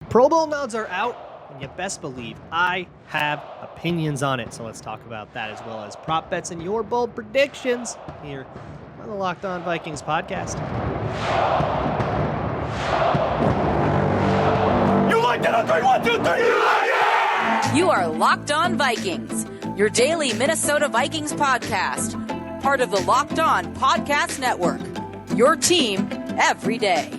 Pro Bowl nods are out, and you best believe I have opinions on it. So let's talk about that as well as prop bets and your bold predictions here on the Locked On Vikings podcast. You like that on 3, 1, 2, 3, you like it! You are Locked On Vikings, your daily Minnesota Vikings podcast, part of the Locked On Podcast Network, your team every day.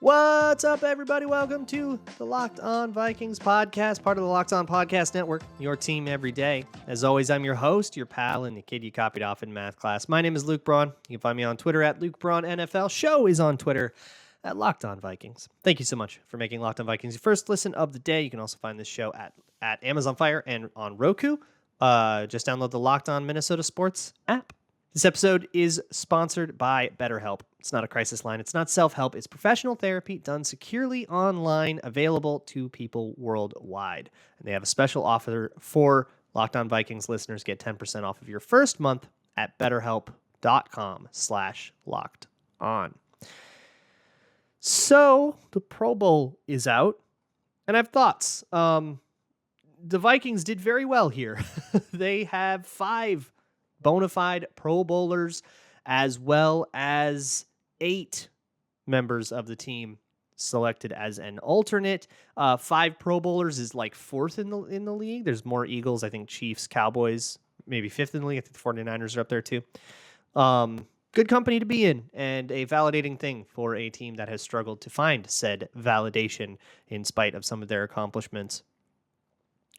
What's up, everybody? Welcome to the Locked On Vikings podcast, part of the Locked On Podcast Network, your team every day. As always, I'm your host, your pal, and the kid you copied off in math class. My name is Luke Braun. You can find me on Twitter at Luke Braun NFL. Show is on Twitter at Locked On Vikings. Thank you so much for making Locked On Vikings your first listen of the day. You can also find this show at Amazon Fire and on Roku. Just download the Locked On Minnesota Sports app. This episode is sponsored by BetterHelp. It's not a crisis line. It's not self-help. It's professional therapy done securely online, available to people worldwide. And they have a special offer for Locked On Vikings listeners. Get 10% off of your first month at betterhelp.com/lockedon. So the Pro Bowl is out, and I have thoughts. The Vikings did very well here. They have 5 bona fide Pro Bowlers, as well as 8 members of the team selected as an alternate. 5 Pro Bowlers is like 4th in the league. There's more Eagles, I think Chiefs, Cowboys, maybe 5th in the league. I think the 49ers are up there too. Good company to be in, and a validating thing for a team that has struggled to find said validation in spite of some of their accomplishments.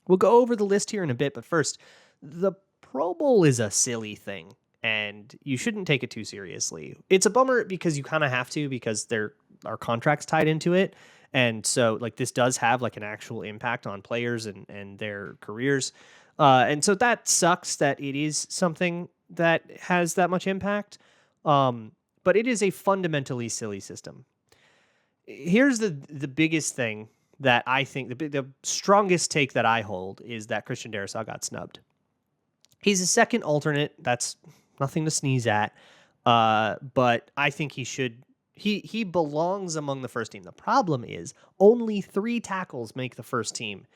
We'll go over the list here in a bit, but first, the Pro Bowl is a silly thing, and you shouldn't take it too seriously. It's a bummer because you kind of have to, because there are contracts tied into it. And so like this does have like an actual impact on players and their careers. And so that sucks that it is something that has that much impact. But it is a fundamentally silly system. Here's the biggest thing that I think, the strongest take that I hold is that Christian Darrisaw got snubbed. He's a second alternate. That's nothing to sneeze at. But I think he belongs among the first team. The problem is only 3 tackles make the first team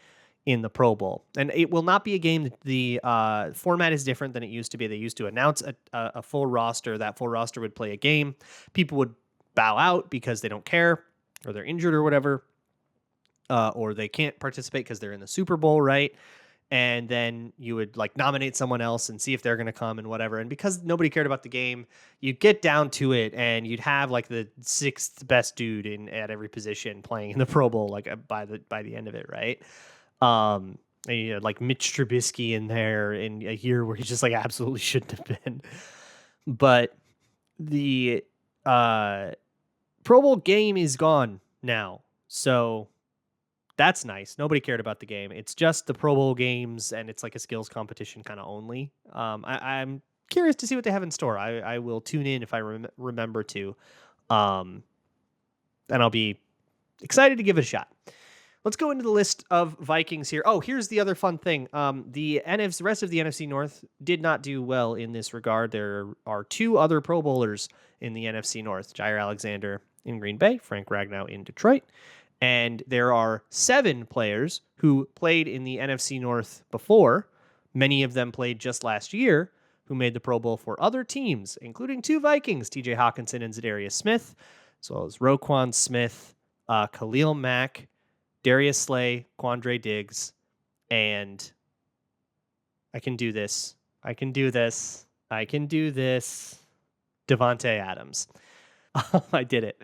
in the Pro Bowl. And it will not be a game. The format is different than it used to be. They used to announce a full roster. That full roster would play a game. People would bow out because they don't care, or they're injured or whatever, or they can't participate because they're in the Super Bowl, right? And then you would like nominate someone else and see if they're going to come and whatever. And because nobody cared about the game, you'd get down to it and you'd have like the 6th best dude at every position playing in the Pro Bowl, like by the end of it, right? And you had like Mitch Trubisky in there in a year where he just like absolutely shouldn't have been. But the Pro Bowl game is gone now, so that's nice. Nobody cared about the game. It's just the Pro Bowl games, and it's like a skills competition kind of only. I'm curious to see what they have in store. I will tune in if I remember to, and I'll be excited to give it a shot. Let's go into the list of Vikings here. Oh, here's the other fun thing. The rest of the NFC North did not do well in this regard. There are 2 other Pro Bowlers in the NFC North: Jair Alexander in Green Bay, Frank Ragnow in Detroit. And there are 7 players who played in the NFC North before. Many of them played just last year, who made the Pro Bowl for other teams, including 2 Vikings, T.J. Hockenson and Za'Darius Smith, as well as Roquan Smith, Khalil Mack, Darius Slay, Quandre Diggs, and I can do this, Devontae Adams. I did it.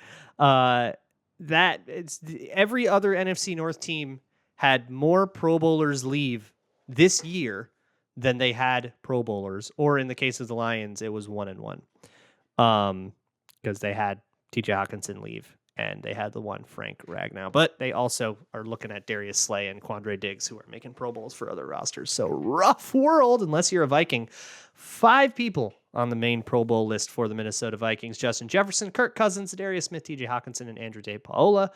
Every other NFC North team had more Pro Bowlers leave this year than they had Pro Bowlers, or in the case of the Lions, it was 1-1, because they had T.J. Hockenson leave and they had the one Frank Ragnow, but they also are looking at Darius Slay and Quandre Diggs, who are making Pro Bowls for other rosters. So rough world, unless you're a Viking. 5 people on the main Pro Bowl list for the Minnesota Vikings: Justin Jefferson, Kirk Cousins, Za'Darius Smith, T.J. Hockenson, and Andrew DePaola.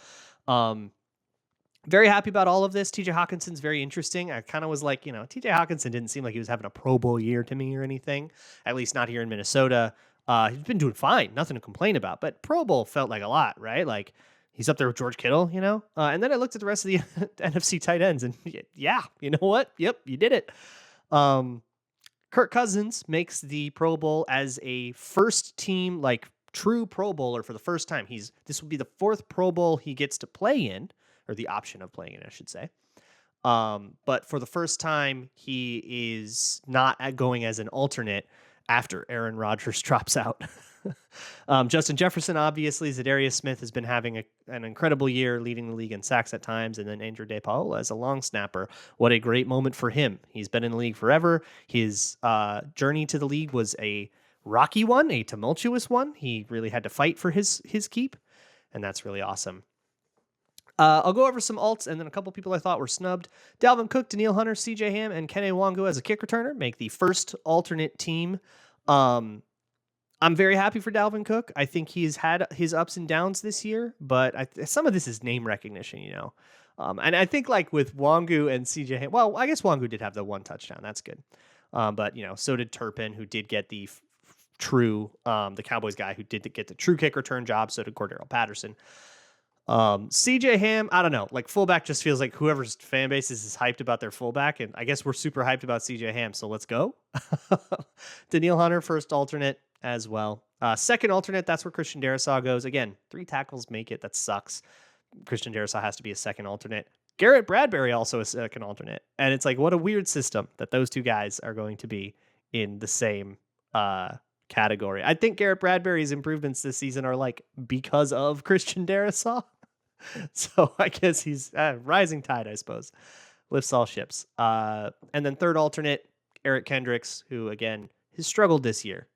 Very happy about all of this. T.J. Hockenson's very interesting. I kind of was like, T.J. Hockenson didn't seem like he was having a Pro Bowl year to me or anything, at least not here in Minnesota. He's been doing fine, nothing to complain about. But Pro Bowl felt like a lot, right? Like he's up there with George Kittle, you know. And then I looked at the rest of the NFC tight ends, and yeah, you know what? Yep, you did it. Kirk Cousins makes the Pro Bowl as a first team, like true Pro Bowler for the first time. This will be the fourth Pro Bowl he gets to play in, or the option of playing in, I should say. But for the first time, he is not going as an alternate after Aaron Rodgers drops out. Justin Jefferson, obviously, Za'Darius Smith has been having an incredible year, leading the league in sacks at times, and then Andrew DePaola as a long snapper. What a great moment for him. He's been in the league forever. His journey to the league was a rocky one, a tumultuous one. He really had to fight for his keep, and that's really awesome. I'll go over some alts and then a couple people I thought were snubbed. Dalvin Cook, Danielle Hunter, CJ Ham, and Kene Nwangwu as a kick returner make the first alternate team. I'm very happy for Dalvin Cook. I think he's had his ups and downs this year, but some of this is name recognition, you know. And I think like with Nwangwu and CJ Ham, well, I guess Nwangwu did have the one touchdown. That's good. But, you know, so did Turpin, who did get the true, the Cowboys guy who did get the true kick return job. So did Cordero Patterson. CJ Ham, I don't know, like fullback just feels like whoever's fan base is hyped about their fullback, and I guess we're super hyped about CJ Ham, so let's go. Danielle Hunter, first alternate as well. Second alternate, that's where Christian Darrisaw goes. Again, 3 tackles make it. That sucks. Christian Darrisaw has to be a second alternate. Garrett Bradbury also a second alternate, and it's like what a weird system that those two guys are going to be in the same category. I think Garrett Bradbury's improvements this season are like because of Christian Darrisaw. So I guess he's rising tide, I suppose, lifts all ships. And then third alternate, Eric Kendricks, who again has struggled this year.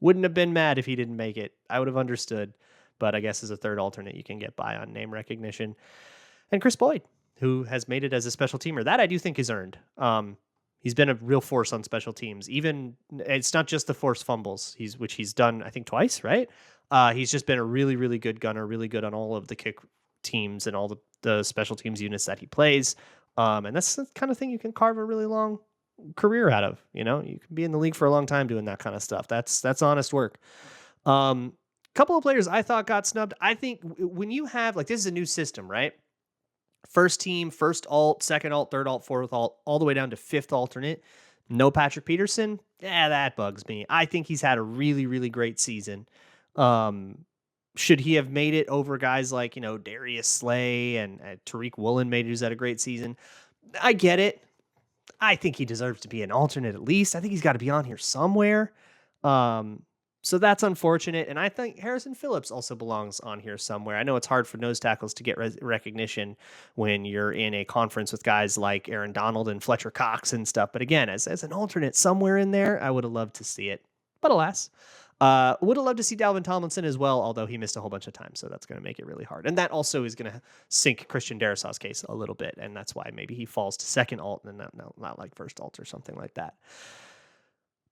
Wouldn't have been mad if he didn't make it. I would have understood, but I guess as a third alternate, you can get by on name recognition. And Chris Boyd, who has made it as a special teamer, that I do think is earned. He's been a real force on special teams. Even it's not just the forced fumbles, which he's done, I think, twice, right? He's just been a really, really good gunner, really good on all of the kick teams and all the special teams units that he plays. And that's the kind of thing you can carve a really long career out of. You know, you can be in the league for a long time doing that kind of stuff. That's honest work. Couple of players I thought got snubbed. I think when you have, like, this is a new system, right? First team, first alt, second alt, third alt, fourth alt, all the way down to fifth alternate. No Patrick Peterson. Yeah, that bugs me. I think he's had a really, really great season. Should he have made it over guys like, you know, Darius Slay and Tariq Woolen made it, who's had a great season? I get it. I think he deserves to be an alternate at least. I think he's got to be on here somewhere. So that's unfortunate. And I think Harrison Phillips also belongs on here somewhere. I know it's hard for nose tackles to get recognition when you're in a conference with guys like Aaron Donald and Fletcher Cox and stuff. But again, as an alternate somewhere in there, I would have loved to see it. But alas, would have loved to see Dalvin Tomlinson as well, although he missed a whole bunch of time. So that's going to make it really hard. And that also is going to sink Christian Darrisaw's case a little bit. And that's why maybe he falls to second alt and not like first alt or something like that.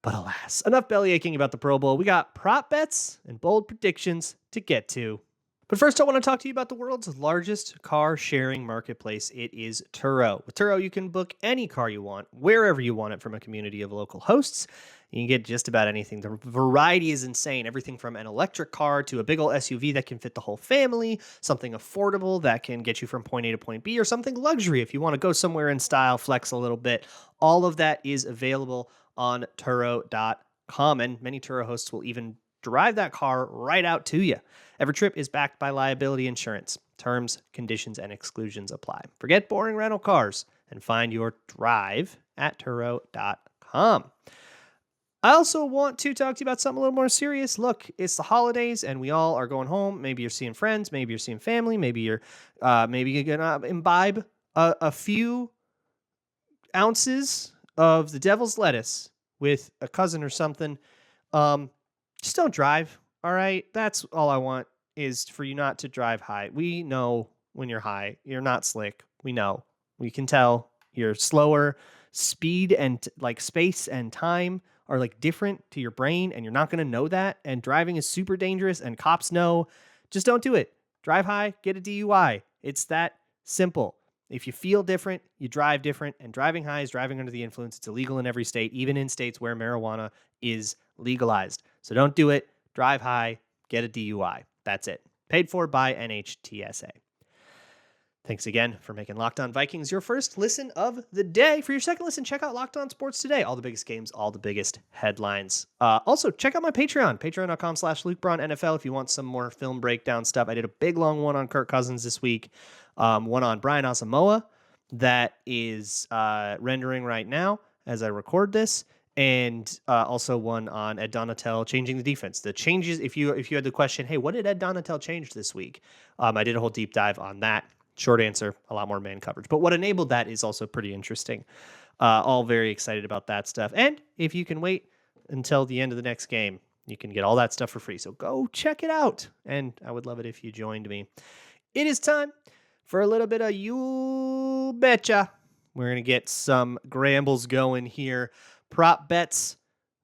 But alas, enough belly aching about the Pro Bowl. We got prop bets and bold predictions to get to. But first, I want to talk to you about the world's largest car sharing marketplace. It is Turo. With Turo, you can book any car you want, wherever you want it, from a community of local hosts. You can get just about anything. The variety is insane. Everything from an electric car to a big old SUV that can fit the whole family, something affordable that can get you from point A to point B, or something luxury if you want to go somewhere in style, flex a little bit. All of that is available on Turo.com, and many Turo hosts will even drive that car right out to you. Every trip is backed by liability insurance. Terms, conditions, and exclusions apply. Forget boring rental cars and find your drive at Turo.com. I also want to talk to you about something a little more serious. Look, it's the holidays and we all are going home. Maybe you're seeing friends. Maybe you're seeing family. Maybe you're going to imbibe a few ounces of the devil's lettuce with a cousin or something. Just don't drive. All right. That's all I want, is for you not to drive high. We know when you're high, you're not slick. We know. We can tell you're slower. Speed and like space and time are like different to your brain, and you're not going to know that. And driving is super dangerous, and cops know. Just don't do it. Drive high, get a DUI. It's that simple. If you feel different, you drive different, and driving high is driving under the influence. It's illegal in every state, even in states where marijuana is legalized. So don't do it. Drive high, get a DUI. That's it. Paid for by NHTSA. Thanks again for making Locked On Vikings your first listen of the day. For your second listen, check out Locked On Sports Today. All the biggest games, all the biggest headlines. Also, check out my Patreon, patreon.com/LukeBraunNFL if you want some more film breakdown stuff. I did a big, long one on Kirk Cousins this week, one on Brian Asamoah that is rendering right now as I record this, and also one on Ed Donatel changing the defense. The changes, if you had the question, hey, what did Ed Donatel change this week? I did a whole deep dive on that. Short answer, a lot more man coverage. But what enabled that is also pretty interesting. All very excited about that stuff. And if you can wait until the end of the next game, you can get all that stuff for free. So go check it out. And I would love it if you joined me. It is time for a little bit of You Betcha. We're going to get some Grambles going here. Prop bets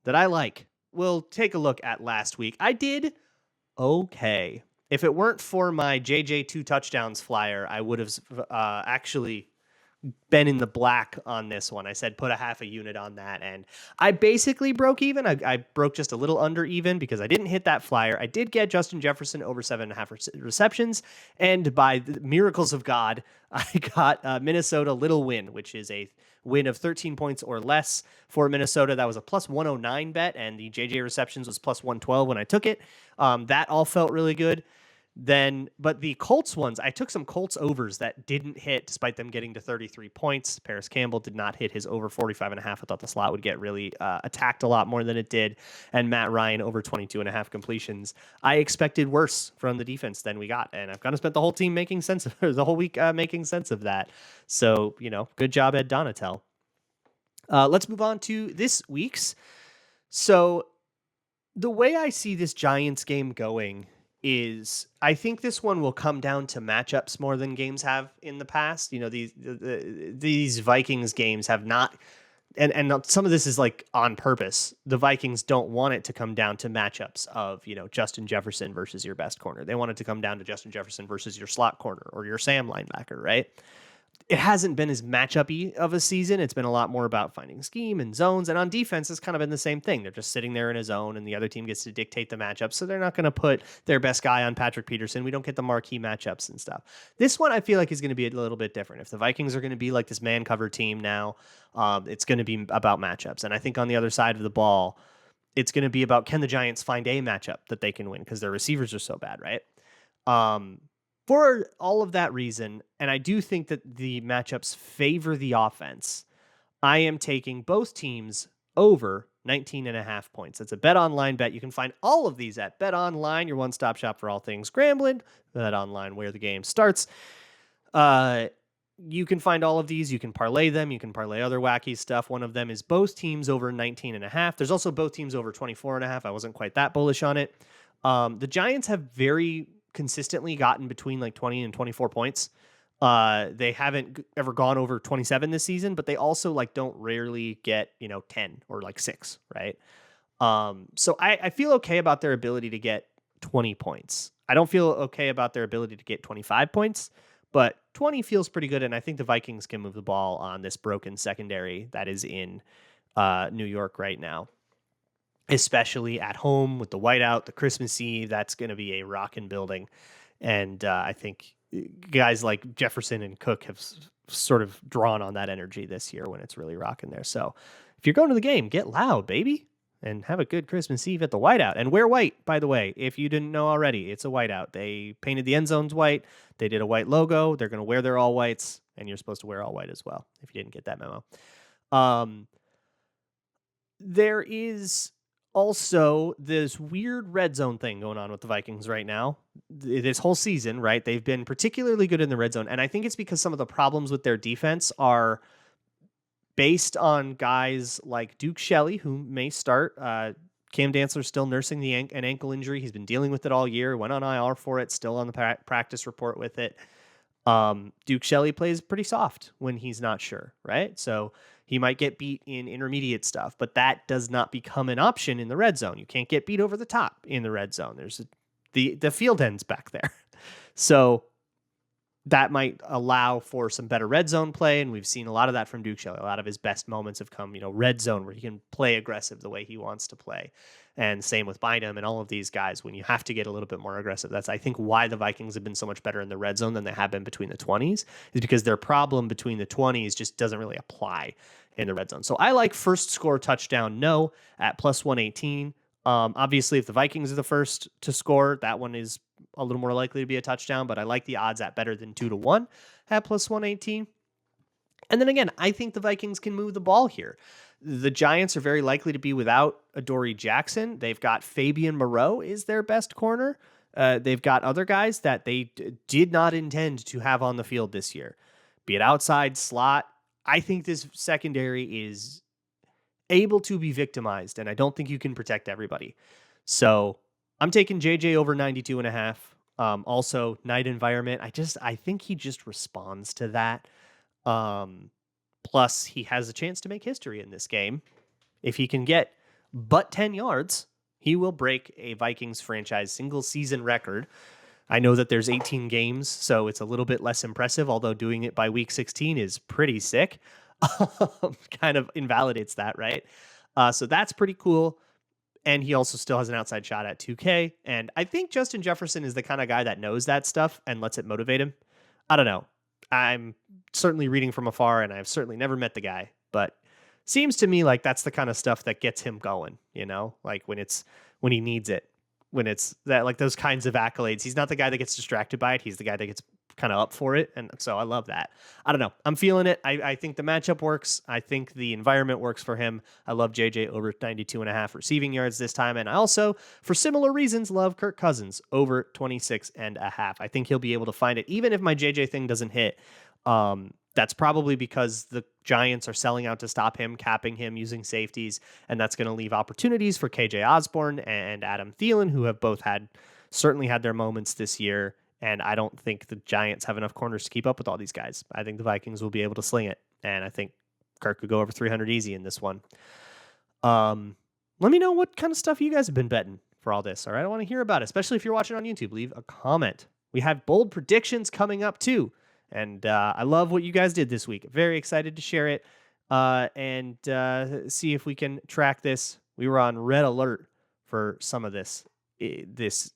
that I like. We'll take a look at last week. I did okay. If it weren't for my JJ 2 touchdowns flyer, I would have actually been in the black on this one. I said put a half a unit on that, and I basically broke even. I broke just a little under even because I didn't hit that flyer. I did get Justin Jefferson over 7.5 receptions, and by the miracles of God, I got Minnesota little win, which is a win of 13 points or less for Minnesota. That was a plus 109 bet, and the JJ receptions was plus 112 when I took it. That all felt really good. But the Colts ones, I took some Colts overs that didn't hit despite them getting to 33 points. Paris Campbell did not hit his over 45.5. I thought the slot would get really attacked a lot more than it did. And Matt Ryan over 22.5 completions. I expected worse from the defense than we got. And I've kind of spent the whole team making sense of the whole week making sense of that. So, good job, Ed Donatel. Let's move on to this week's. So the way I see this Giants game going is I think this one will come down to matchups more than games have in the past. These Vikings games have not, and some of this is like on purpose. The Vikings don't want it to come down to matchups of, Justin Jefferson versus your best corner. They want it to come down to Justin Jefferson versus your slot corner or your Sam linebacker, right? It hasn't been as matchup-y of a season. It's been a lot more about finding scheme and zones. And on defense, it's kind of been the same thing. They're just sitting there in a zone, and the other team gets to dictate the matchup. So they're not going to put their best guy on Patrick Peterson. We don't get the marquee matchups and stuff. This one, I feel like, is going to be a little bit different. If the Vikings are going to be like this man-cover team now, it's going to be about matchups. And I think on the other side of the ball, it's going to be about, can the Giants find a matchup that they can win? Because their receivers are so bad, right? For all of that reason, and I do think that the matchups favor the offense, I am taking both teams over 19.5 points. That's a Bet Online bet. You can find all of these at Bet Online, your one-stop shop for all things Grambling. Bet Online, where the game starts. You can find all of these. You can parlay them. You can parlay other wacky stuff. One of them is both teams over 19.5. There's also both teams over 24.5. I wasn't quite that bullish on it. The Giants have very consistently gotten between like 20 and 24 points. They haven't ever gone over 27 this season, but they also don't rarely get, 10 or 6, right? So I feel okay about their ability to get 20 points. I don't feel okay about their ability to get 25 points, but 20 feels pretty good. And I think the Vikings can move the ball on this broken secondary that is in New York right now. Especially at home with the whiteout, the Christmas Eve, that's going to be a rockin' building. And I think guys like Jefferson and Cook have sort of drawn on that energy this year when it's really rocking there. So if you're going to the game, get loud, baby, and have a good Christmas Eve at the whiteout. And wear white, by the way, if you didn't know already. It's a whiteout. They painted the end zones white. They did a white logo. They're going to wear their all whites, and you're supposed to wear all white as well, if you didn't get that memo. There is also this weird red zone thing going on with the Vikings right now. This whole season, right? They've been particularly good in the red zone. And I think it's because some of the problems with their defense are based on guys like Duke Shelley, who may start. Cam Dantzler's still nursing an ankle injury. He's been dealing with it all year. Went on IR for it. Still on the practice report with it. Duke Shelley plays pretty soft when he's not sure, right? So he might get beat in intermediate stuff, but that does not become an option in the red zone. You can't get beat over the top in the red zone. There's the field ends back there. So that might allow for some better red zone play. And we've seen a lot of that from Duke Shelley. A lot of his best moments have come, red zone where he can play aggressive the way he wants to play. And same with Bynum and all of these guys when you have to get a little bit more aggressive. That's, I think, why the Vikings have been so much better in the red zone than they have been between the 20s, is because their problem between the 20s just doesn't really apply in the red zone. So I like first score touchdown no at plus 118. Obviously, if the Vikings are the first to score, that one is a little more likely to be a touchdown, but I like the odds at better than 2-1 at plus 118. And then again, I think the Vikings can move the ball here. The Giants are very likely to be without Adoree Jackson. They've got Fabian Moreau is their best corner. They've got other guys that they did not intend to have on the field this year, be it outside slot. I think this secondary is able to be victimized, and I don't think you can protect everybody. So I'm taking JJ over 92.5. Also, night environment. I think he just responds to that. Plus, he has a chance to make history in this game. If he can get but 10 yards, he will break a Vikings franchise single season record. I know that there's 18 games, so it's a little bit less impressive, although doing it by week 16 is pretty sick. Kind of invalidates that, right? So that's pretty cool. And he also still has an outside shot at 2K. And I think Justin Jefferson is the kind of guy that knows that stuff and lets it motivate him. I don't know. I'm certainly reading from afar, and I've certainly never met the guy, but seems to me like that's the kind of stuff that gets him going, like when he needs it, when it's that, like those kinds of accolades. He's not the guy that gets distracted by it. He's the guy that gets kind of up for it. And so I love that. I don't know. I'm feeling it. I think the matchup works. I think the environment works for him. I love JJ over 92.5 receiving yards this time. And I also, for similar reasons, love Kirk Cousins over 26.5. I think he'll be able to find it. Even if my JJ thing doesn't hit, that's probably because the Giants are selling out to stop him, capping him using safeties. And that's going to leave opportunities for KJ Osborne and Adam Thielen, who have both certainly had their moments this year. And I don't think the Giants have enough corners to keep up with all these guys. I think the Vikings will be able to sling it. And I think Kirk could go over 300 easy in this one. Let me know what kind of stuff you guys have been betting for all this. All right, I want to hear about it, especially if you're watching on YouTube. Leave a comment. We have bold predictions coming up too. And I love what you guys did this week. Very excited to share it and see if we can track this. We were on red alert for some of this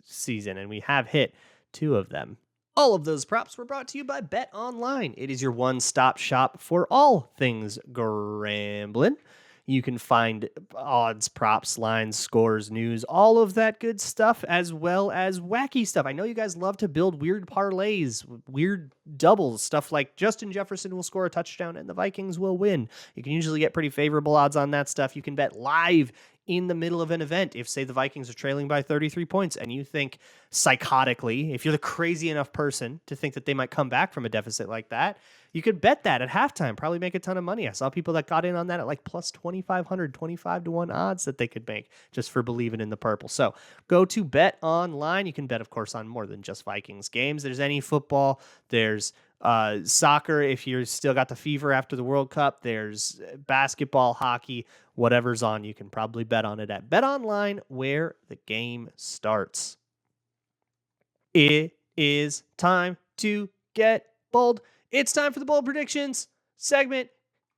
season, and we have hit 2 of them. All of those props were brought to you by Bet Online. It is your one-stop shop for all things gambling. You can find odds, props, lines, scores, news, all of that good stuff, as well as wacky stuff. I know you guys love to build weird parlays, weird doubles, stuff like Justin Jefferson will score a touchdown and the Vikings will win. You can usually get pretty favorable odds on that stuff. You can bet live in the middle of an event. If, say, the Vikings are trailing by 33 points and you think psychotically, if you're the crazy enough person to think that they might come back from a deficit like that, you could bet that at halftime, probably make a ton of money. I saw people that got in on that at like plus 2,500, 25-1 odds that they could make just for believing in the purple. So go to Bet Online. You can bet, of course, on more than just Vikings games. There's any football. There's soccer if you're still got the fever after the World Cup. There's basketball, hockey, whatever's on. You can probably bet on it at Bet Online, where the game starts. It is time to get bold. It's time for the bold predictions segment.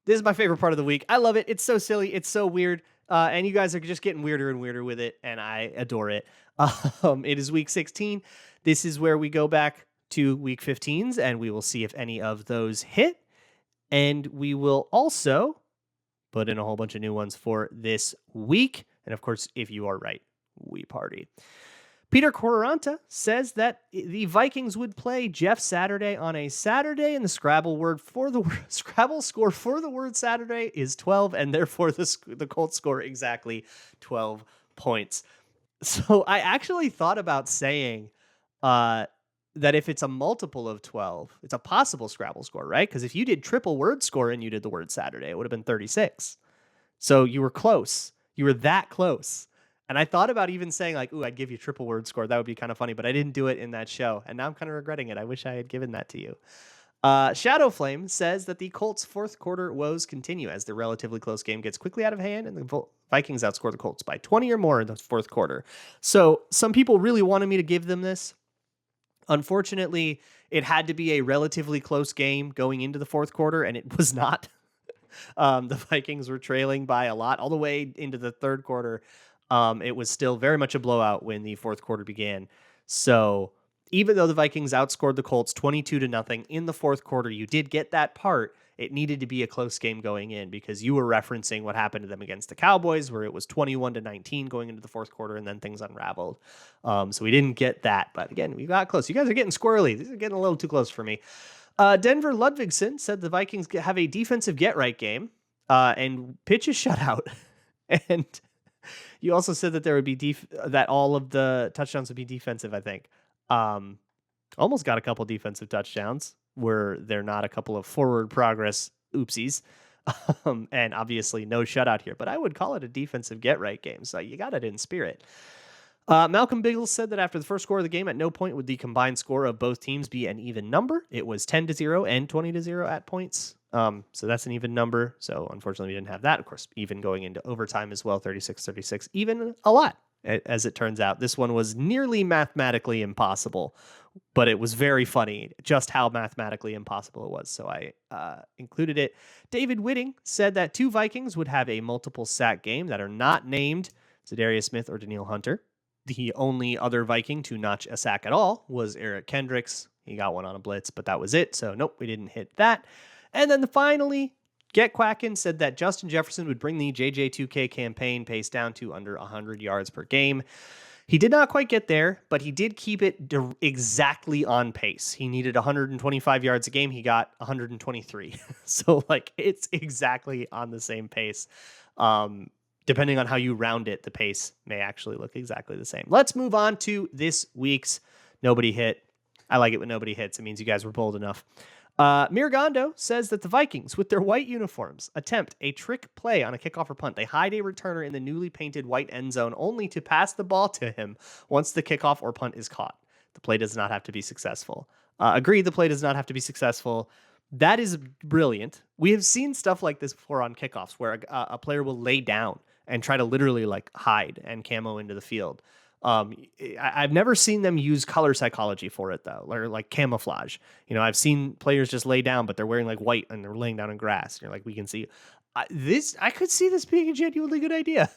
This is my favorite part of the week. I love it. It's so silly. It's so weird. And you guys are just getting weirder and weirder with it, and I adore it. It is week 16. This is where we go back to week 15s, and we will see if any of those hit. And we will also put in a whole bunch of new ones for this week. And of course, if you are right, we party. Peter Quaranta says that the Vikings would play Jeff Saturday on a Saturday, and the Scrabble score for the word Saturday is 12, and therefore the Colts score exactly 12 points. So I actually thought about saying that if it's a multiple of 12, it's a possible Scrabble score, right? Because if you did triple word score and you did the word Saturday, it would have been 36. So you were close. You were that close. And I thought about even saying like, ooh, I'd give you triple word score. That would be kind of funny, but I didn't do it in that show. And now I'm kind of regretting it. I wish I had given that to you. Shadow Flame says that the Colts' fourth quarter woes continue as the relatively close game gets quickly out of hand and the Vikings outscore the Colts by 20 or more in the fourth quarter. So some people really wanted me to give them this. Unfortunately, it had to be a relatively close game going into the fourth quarter, and it was not. The Vikings were trailing by a lot all the way into the third quarter. It was still very much a blowout when the fourth quarter began. So even though the Vikings outscored the Colts 22-0 in the fourth quarter, you did get that part. It needed to be a close game going in because you were referencing what happened to them against the Cowboys, where it was 21-19 going into the fourth quarter, and then things unraveled. So we didn't get that. But again, we got close. You guys are getting squirrely. These are getting a little too close for me. Denver Ludvigsen said the Vikings have a defensive get-right game and pitch a shutout. And you also said that there would be that all of the touchdowns would be defensive, I think. Almost got a couple defensive touchdowns where they're not a couple of forward progress oopsies. And obviously no shutout here, but I would call it a defensive get-right game. So you got it in spirit. Malcolm Biggles said that after the first score of the game, at no point would the combined score of both teams be an even number. It was 10-0 and 20-0 at points. So that's an even number. So unfortunately, we didn't have that. Of course, even going into overtime as well, 36-36, even a lot, as it turns out. This one was nearly mathematically impossible, but it was very funny just how mathematically impossible it was. So I included it. David Whitting said that 2 Vikings would have a multiple sack game that are not named Za'Darius Smith or Danielle Hunter. The only other Viking to notch a sack at all was Eric Kendricks. He got one on a blitz, but that was it. So nope, we didn't hit that. And then finally, Get Quackin' said that Justin Jefferson would bring the JJ2K campaign pace down to under 100 yards per game. He did not quite get there, but he did keep it exactly on pace. He needed 125 yards a game. He got 123. So it's exactly on the same pace. Depending on how you round it, the pace may actually look exactly the same. Let's move on to this week's Nobody Hit. I like it when nobody hits. It means you guys were bold enough. Mirgando says that the Vikings, with their white uniforms, attempt a trick play on a kickoff or punt. They hide a returner in the newly painted white end zone only to pass the ball to him once the kickoff or punt is caught. The play does not have to be successful. Agreed, the play does not have to be successful. That is brilliant. We have seen stuff like this before on kickoffs where a player will lay down and try to literally hide and camo into the field. I've never seen them use color psychology for it though, or camouflage. I've seen players just lay down, but they're wearing white and they're laying down in grass. And you're we can see this. I could see this being a genuinely good idea.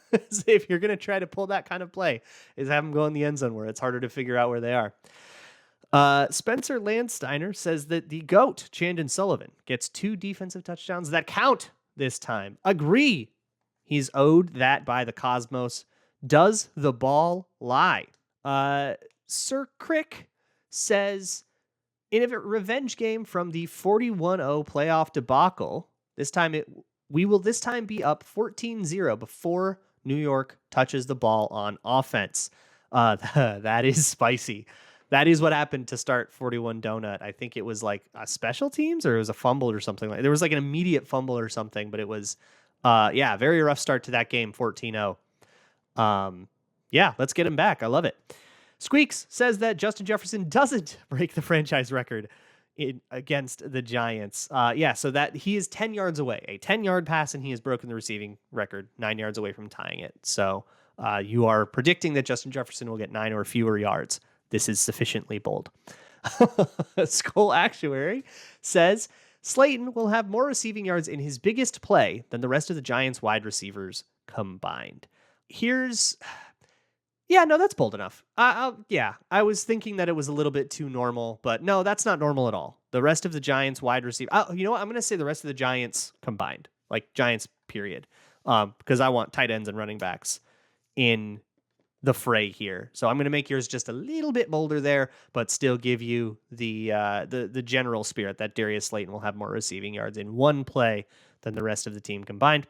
If you're going to try to pull that kind of play, is have them go in the end zone where it's harder to figure out where they are. Spencer Landsteiner says that the GOAT, Chandon Sullivan, gets 2 defensive touchdowns that count this time. Agree. He's owed that by the Cosmos. Does the ball lie? Sir Crick says, in a revenge game from the 41-0 playoff debacle, we will this time be up 14-0 before New York touches the ball on offense. That is spicy. That is what happened to start 41 Donut. I think it was a special teams or it was a fumble or something. There was an immediate fumble or something, but it was, very rough start to that game, 14-0. Let's get him back. I love it. Squeaks says that Justin Jefferson doesn't break the franchise record against the Giants. So that he is 10 yards away. A 10-yard pass, and he has broken the receiving record, 9 yards away from tying it. So you are predicting that Justin Jefferson will get 9 or fewer yards. This is sufficiently bold. Skull Actuary says Slayton will have more receiving yards in his biggest play than the rest of the Giants wide receivers combined. That's bold enough. I was thinking that it was a little bit too normal, but no, that's not normal at all. The rest of the Giants wide receiver, you know what? I'm going to say the rest of the Giants combined, Giants period. Because I want tight ends and running backs in the fray here. So I'm going to make yours just a little bit bolder there, but still give you the general spirit that Darius Slayton will have more receiving yards in one play than the rest of the team combined.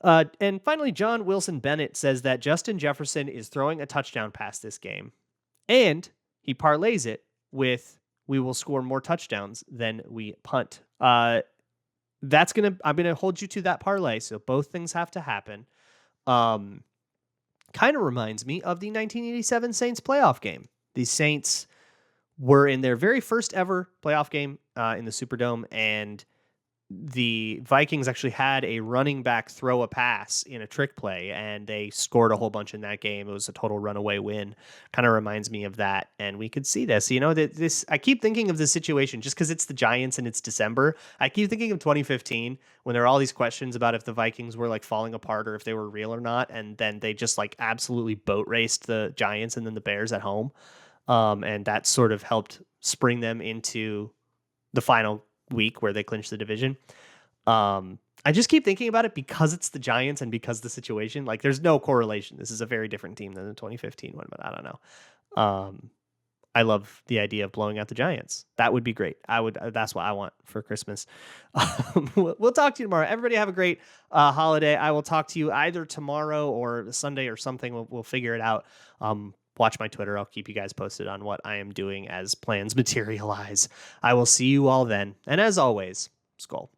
And finally, John Wilson Bennett says that Justin Jefferson is throwing a touchdown pass this game, and he parlays it with we will score more touchdowns than we punt. I'm gonna hold you to that parlay. So both things have to happen. Kind of reminds me of the 1987 Saints playoff game. The Saints were in their very first ever playoff game in the Superdome, and the Vikings actually had a running back throw a pass in a trick play, and they scored a whole bunch in that game. It was a total runaway win. Kind of reminds me of that, and we could see this. That this. I keep thinking of this situation just because it's the Giants and it's December. I keep thinking of 2015 when there were all these questions about if the Vikings were like falling apart or if they were real or not, and then they just like absolutely boat raced the Giants and then the Bears at home, and that sort of helped spring them into the final week where they clinched the division. I just keep thinking about it because it's the Giants and because the situation. Like, there's no correlation. This is a very different team than the 2015 one, but I don't know. I love the idea of blowing out the Giants. That would be great. That's what I want for Christmas. We'll talk to you tomorrow. Everybody have a great holiday. I will talk to you either tomorrow or Sunday or something. We'll figure it out. Watch my Twitter. I'll keep you guys posted on what I am doing as plans materialize. I will see you all then. And as always, Skull.